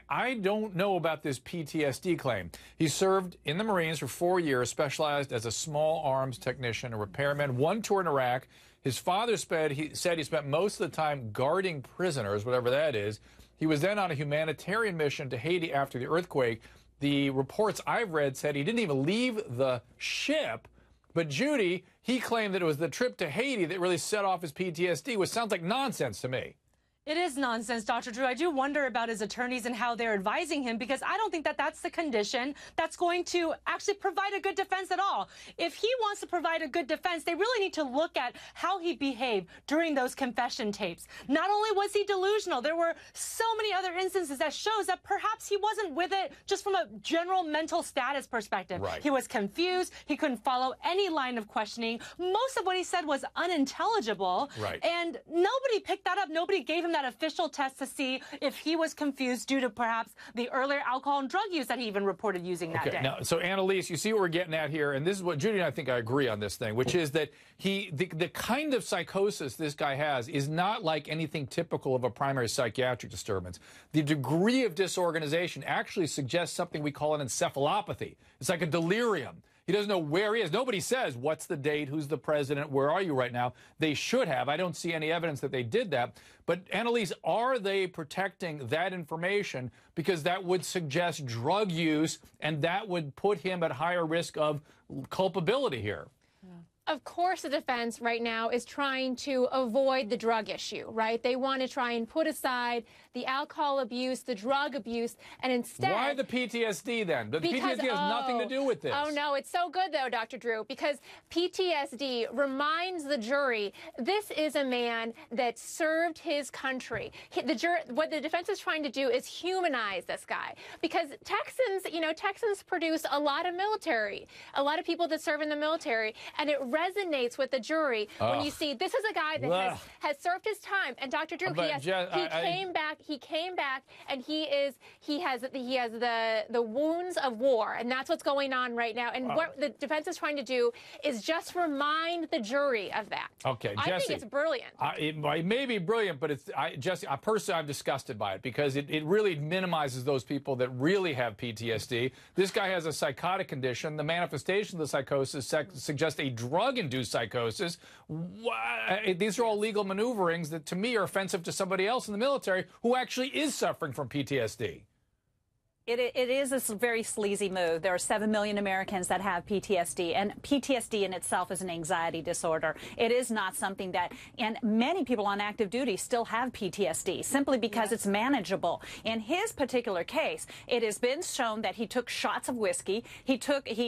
I don't know about this PTSD claim. He served in the Marines for 4 years, specialized as a small arms technician, a repairman, one tour in Iraq. His father said he spent most of the time guarding prisoners, whatever that is. He was then on a humanitarian mission to Haiti after the earthquake. The reports I've read said he didn't even leave the ship. But Judy, he claimed that it was the trip to Haiti that really set off his PTSD, which sounds like nonsense to me. It is nonsense, Dr. Drew. I do wonder about his attorneys and how they're advising him, because I don't think that that's the condition that's going to actually provide a good defense at all. If he wants to provide a good defense, they really need to look at how he behaved during those confession tapes. Not only was he delusional, there were so many other instances that shows that perhaps he wasn't with it just from a general mental status perspective. Right. He was confused. He couldn't follow any line of questioning. Most of what he said was unintelligible. Right. And nobody picked that up. Nobody gave him that official test to see if he was confused due to perhaps the earlier alcohol and drug use that he even reported using that day. Now, so Annalise, you see what we're getting at here, and this is what Judy and I think I agree on this thing, which is that the kind of psychosis this guy has is not like anything typical of a primary psychiatric disturbance. The degree of disorganization actually suggests something we call an encephalopathy. It's like a delirium. He doesn't know where he is. Nobody says, what's the date, who's the president, where are you right now? They should have. I don't see any evidence that they did that. But, Annalise, are they protecting that information? Because that would suggest drug use, and that would put him at higher risk of culpability here. Of course, the defense right now is trying to avoid the drug issue, right? They want to try and put aside the alcohol abuse, the drug abuse, and instead... Why the PTSD then? The PTSD has nothing to do with this. Oh, no, it's so good, though, Dr. Drew, because PTSD reminds the jury this is a man that served his country. What the defense is trying to do is humanize this guy, because Texans produce a lot of military, a lot of people that serve in the military, and it resonates with the jury when you see this is a guy that has served his time. And Dr. Drew, he came back, and he has the wounds of war, and that's what's going on right now. And what the defense is trying to do is just remind the jury of that. Okay, Jesse, I think it's brilliant. It may be brilliant, but Jesse, personally, I'm disgusted by it, because it really minimizes those people that really have PTSD. This guy has a psychotic condition. The manifestation of the psychosis suggests a drug-induced psychosis. These are all legal maneuverings that, to me, are offensive to somebody else in the military who actually is suffering from PTSD. It is a very sleazy move. There are 7 million Americans that have PTSD, and PTSD in itself is an anxiety disorder. It is not something that, and many people on active duty still have PTSD simply because it's manageable. In his particular case, it has been shown that he took shots of whiskey. He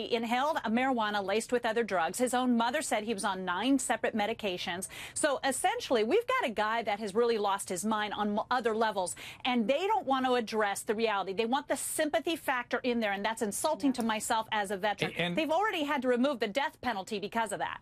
inhaled a marijuana laced with other drugs. His own mother said he was on 9 separate medications. So essentially, we've got a guy that has really lost his mind on other levels, and they don't want to address the reality. They want the sympathy factor in there, and that's insulting to myself as a veteran. And they've already had to remove the death penalty because of that.